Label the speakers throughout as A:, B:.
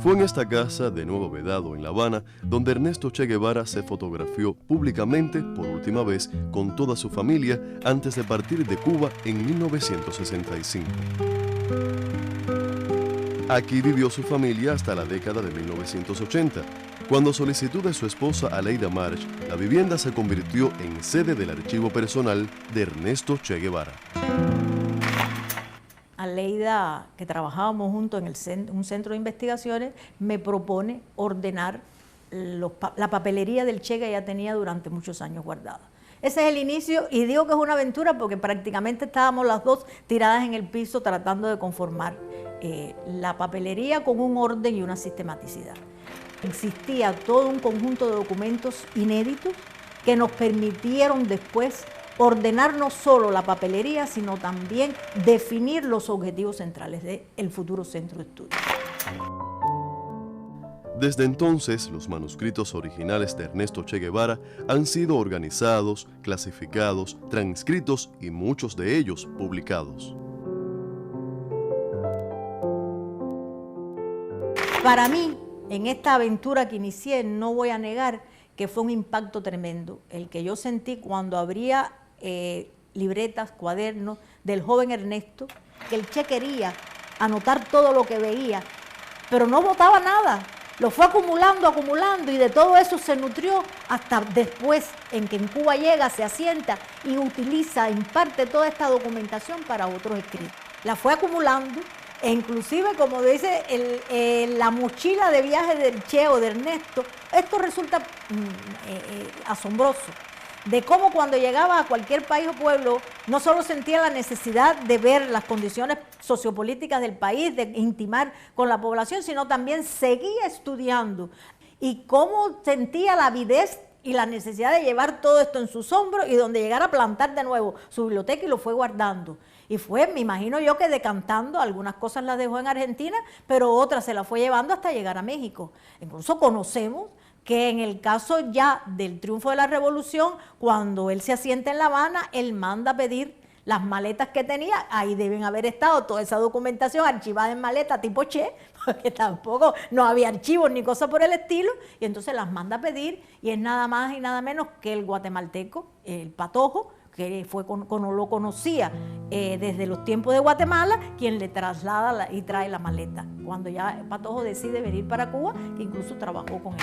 A: Fue en esta casa de Nuevo Vedado, en La Habana, donde Ernesto Che Guevara se fotografió públicamente por última vez con toda su familia antes de partir de Cuba en 1965. Aquí vivió su familia hasta la década de 1980, cuando a solicitud de su esposa Aleida March, la vivienda se convirtió en sede del archivo personal de Ernesto Che Guevara.
B: Aleida, que trabajábamos juntos en un centro de investigaciones, me propone ordenar la papelería del Che que ella tenía durante muchos años guardada. Ese es el inicio, y digo que es una aventura porque prácticamente estábamos las dos tiradas en el piso tratando de conformar la papelería con un orden y una sistematicidad. Existía todo un conjunto de documentos inéditos que nos permitieron después ordenar no solo la papelería, sino también definir los objetivos centrales del futuro centro de estudio.
A: Desde entonces, los manuscritos originales de Ernesto Che Guevara han sido organizados, clasificados, transcritos y muchos de ellos publicados.
B: Para mí, en esta aventura que inicié, no voy a negar que fue un impacto tremendo el que yo sentí cuando abría libretas, cuadernos del joven Ernesto, que el Che quería anotar todo lo que veía, pero no botaba nada, lo fue acumulando, acumulando, y de todo eso se nutrió hasta después en que en Cuba llega, se asienta y utiliza en parte toda esta documentación para otros escritos. La fue acumulando. E inclusive, como dice la mochila de viaje del Che o de Ernesto, esto resulta asombroso, de cómo cuando llegaba a cualquier país o pueblo, no solo sentía la necesidad de ver las condiciones sociopolíticas del país, de intimar con la población, sino también seguía estudiando, y cómo sentía la avidez y la necesidad de llevar todo esto en sus hombros, y donde llegara a plantar de nuevo su biblioteca, y lo fue guardando. Y fue, me imagino yo, que decantando, algunas cosas las dejó en Argentina, pero otras se las fue llevando hasta llegar a México. Incluso conocemos que en el caso ya del triunfo de la revolución, cuando él se asienta en La Habana, él manda a pedir las maletas que tenía, ahí deben haber estado toda esa documentación archivada en maleta tipo Che, porque tampoco no había archivos ni cosas por el estilo, y entonces las manda a pedir, y es nada más y nada menos que el guatemalteco, el Patojo, que lo conocía desde los tiempos de Guatemala, quien le traslada y trae la maleta. Cuando ya Patojo decide venir para Cuba, que incluso trabajó con él.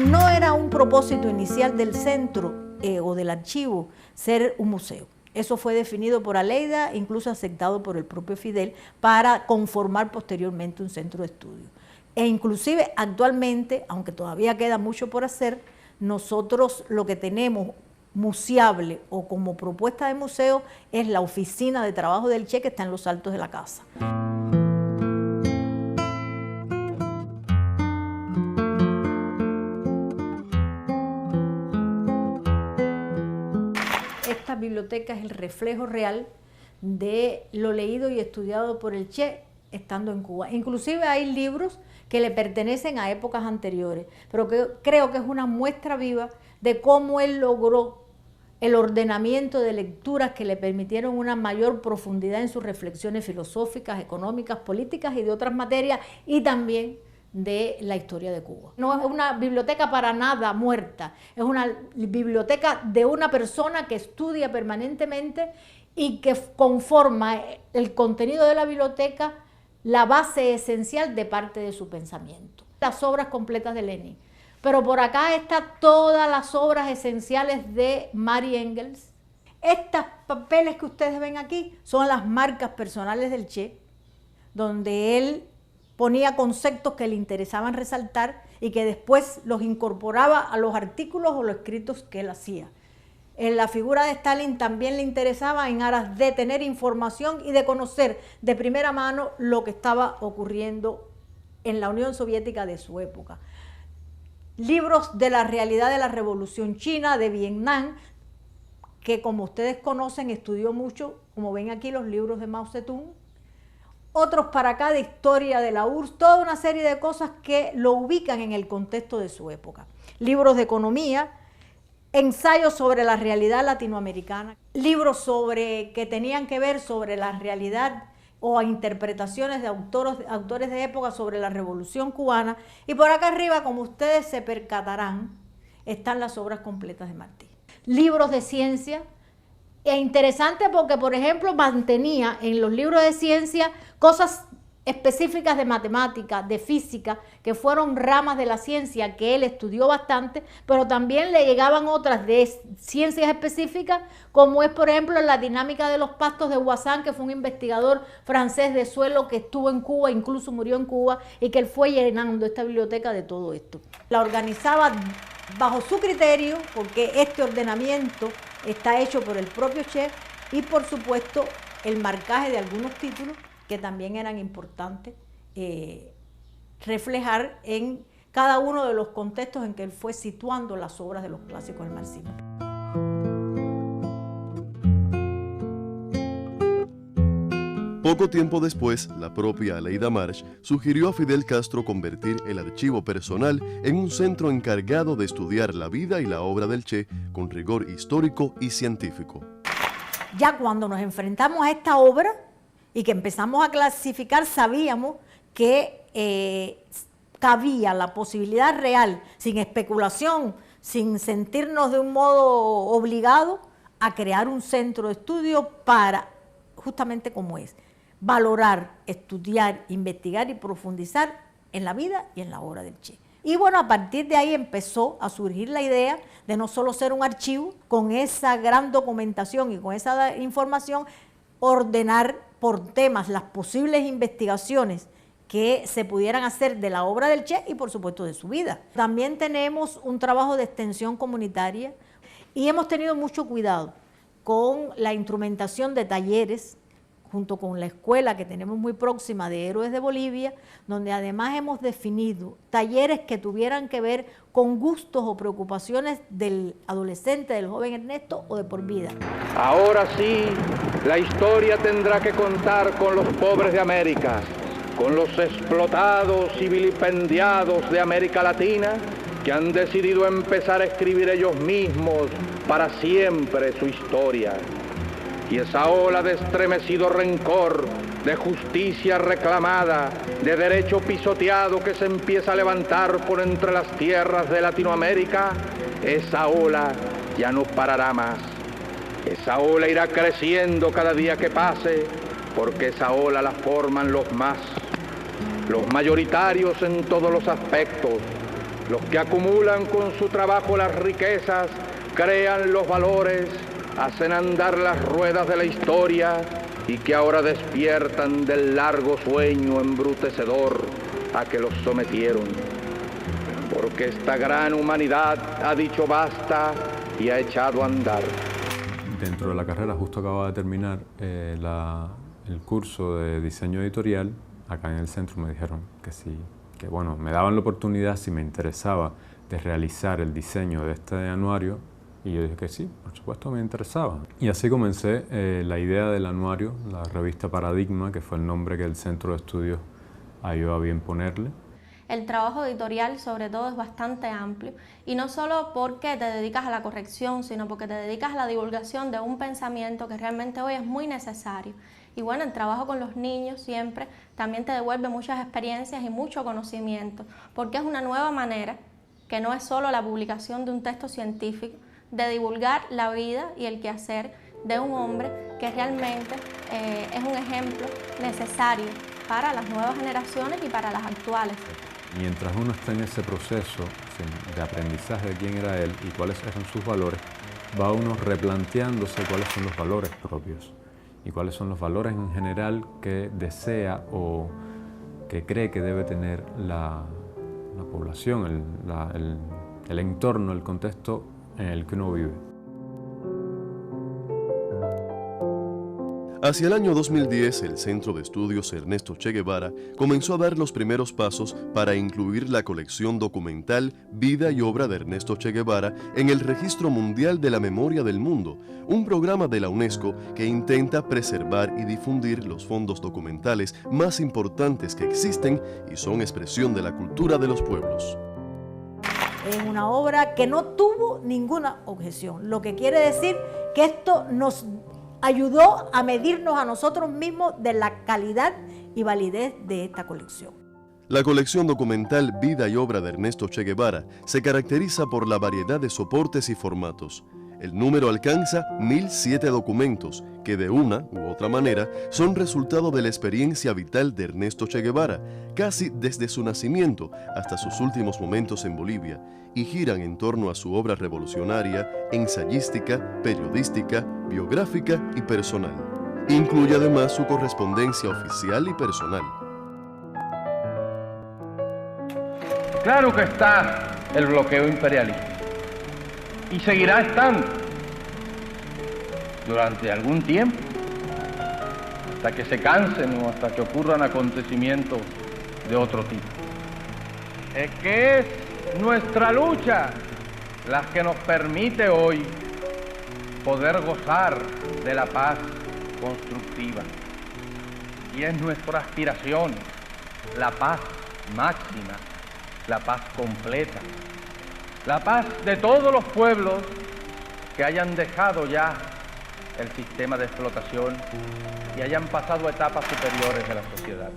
B: No era un propósito inicial del centro o del archivo ser un museo. Eso fue definido por Aleida, incluso aceptado por el propio Fidel, para conformar posteriormente un centro de estudio. E inclusive actualmente, aunque todavía queda mucho por hacer, nosotros lo que tenemos museable o como propuesta de museo es la oficina de trabajo del Che, que está en los altos de la casa. Esta biblioteca es el reflejo real de lo leído y estudiado por el Che estando en Cuba. Inclusive hay libros que le pertenecen a épocas anteriores, pero que creo que es una muestra viva de cómo él logró el ordenamiento de lecturas que le permitieron una mayor profundidad en sus reflexiones filosóficas, económicas, políticas y de otras materias, y también de la historia de Cuba. No es una biblioteca para nada muerta, es una biblioteca de una persona que estudia permanentemente y que conforma el contenido de la biblioteca la base esencial de parte de su pensamiento. Las obras completas de Lenin, pero por acá están todas las obras esenciales de Mary Engels. Estos papeles que ustedes ven aquí son las marcas personales del Che, donde él ponía conceptos que le interesaban resaltar y que después los incorporaba a los artículos o los escritos que él hacía. En la figura de Stalin también le interesaba en aras de tener información y de conocer de primera mano lo que estaba ocurriendo en la Unión Soviética de su época. Libros de la realidad de la Revolución China, de Vietnam, que como ustedes conocen, estudió mucho, como ven aquí los libros de Mao Zedong, otros para acá de historia de la URSS, toda una serie de cosas que lo ubican en el contexto de su época. Libros de economía, ensayos sobre la realidad latinoamericana, libros que tenían que ver sobre la realidad o interpretaciones de autores de época sobre la Revolución Cubana, y por acá arriba, como ustedes se percatarán, están las obras completas de Martí. Libros de ciencia, e interesante porque, por ejemplo, mantenía en los libros de ciencia cosas específicas de matemática, de física, que fueron ramas de la ciencia que él estudió bastante, pero también le llegaban otras de ciencias específicas, como es, por ejemplo, la dinámica de los pastos de Voisin, que fue un investigador francés de suelo que estuvo en Cuba, incluso murió en Cuba, y que él fue llenando esta biblioteca de todo esto. La organizaba bajo su criterio, porque este ordenamiento está hecho por el propio Che, y por supuesto el marcaje de algunos títulos que también eran importantes reflejar en cada uno de los contextos en que él fue situando las obras de los clásicos del marxismo.
A: Poco tiempo después, la propia Aleida March sugirió a Fidel Castro convertir el archivo personal en un centro encargado de estudiar la vida y la obra del Che con rigor histórico y científico.
B: Ya cuando nos enfrentamos a esta obra y que empezamos a clasificar, sabíamos que cabía la posibilidad real, sin especulación, sin sentirnos de un modo obligado, a crear un centro de estudio para, justamente como es, valorar, estudiar, investigar y profundizar en la vida y en la obra del Che. Y bueno, a partir de ahí empezó a surgir la idea de no solo ser un archivo, con esa gran documentación y con esa información, ordenar por temas las posibles investigaciones que se pudieran hacer de la obra del Che y por supuesto de su vida. También tenemos un trabajo de extensión comunitaria y hemos tenido mucho cuidado con la instrumentación de talleres junto con la escuela que tenemos muy próxima de Héroes de Bolivia, donde además hemos definido talleres que tuvieran que ver con gustos o preocupaciones del adolescente, del joven Ernesto o de por vida.
C: Ahora sí, la historia tendrá que contar con los pobres de América, con los explotados y vilipendiados de América Latina, que han decidido empezar a escribir ellos mismos para siempre su historia. Y esa ola de estremecido rencor, de justicia reclamada, de derecho pisoteado que se empieza a levantar por entre las tierras de Latinoamérica, esa ola ya no parará más. Esa ola irá creciendo cada día que pase, porque esa ola la forman los mayoritarios en todos los aspectos, los que acumulan con su trabajo las riquezas, crean los valores, hacen andar las ruedas de la historia y que ahora despiertan del largo sueño embrutecedor a que los sometieron. Porque esta gran humanidad ha dicho basta y ha echado a andar.
D: Dentro de la carrera justo acababa de terminar el curso de diseño editorial. Acá en el centro me dijeron que sí, que bueno, me daban la oportunidad si me interesaba de realizar el diseño de este anuario. Y yo dije que sí, por supuesto me interesaba. Y así comencé la idea del anuario, la revista Paradigma, que fue el nombre que el Centro de Estudios halló a bien ponerle.
E: El trabajo editorial sobre todo es bastante amplio y no solo porque te dedicas a la corrección, sino porque te dedicas a la divulgación de un pensamiento que realmente hoy es muy necesario. Y bueno, el trabajo con los niños siempre también te devuelve muchas experiencias y mucho conocimiento, porque es una nueva manera, que no es solo la publicación de un texto científico, de divulgar la vida y el quehacer de un hombre que realmente es un ejemplo necesario para las nuevas generaciones y para las actuales.
D: Mientras uno está en ese proceso de aprendizaje de quién era él y cuáles eran sus valores, va uno replanteándose cuáles son los valores propios y cuáles son los valores en general que desea o que cree que debe tener la población, el entorno, el contexto en el que uno vive.
A: Hacia el año 2010, el Centro de Estudios Ernesto Che Guevara comenzó a dar los primeros pasos para incluir la colección documental Vida y Obra de Ernesto Che Guevara en el Registro Mundial de la Memoria del Mundo, un programa de la UNESCO que intenta preservar y difundir los fondos documentales más importantes que existen y son expresión de la cultura de los pueblos.
B: Es una obra que no tuvo ninguna objeción, lo que quiere decir que esto nos ayudó a medirnos a nosotros mismos de la calidad y validez de esta colección.
A: La colección documental Vida y Obra de Ernesto Che Guevara se caracteriza por la variedad de soportes y formatos. El número alcanza 1007 documentos que de una u otra manera son resultado de la experiencia vital de Ernesto Che Guevara, casi desde su nacimiento hasta sus últimos momentos en Bolivia, y giran en torno a su obra revolucionaria, ensayística, periodística, biográfica y personal. Incluye además su correspondencia oficial y personal.
C: Claro que está el bloqueo imperialista y seguirá estando durante algún tiempo, hasta que se cansen o hasta que ocurran acontecimientos de otro tipo. Es que es nuestra lucha la que nos permite hoy poder gozar de la paz constructiva. Y es nuestra aspiración la paz máxima, la paz completa, la paz de todos los pueblos que hayan dejado ya el sistema de explotación y hayan pasado a etapas superiores de la sociedad.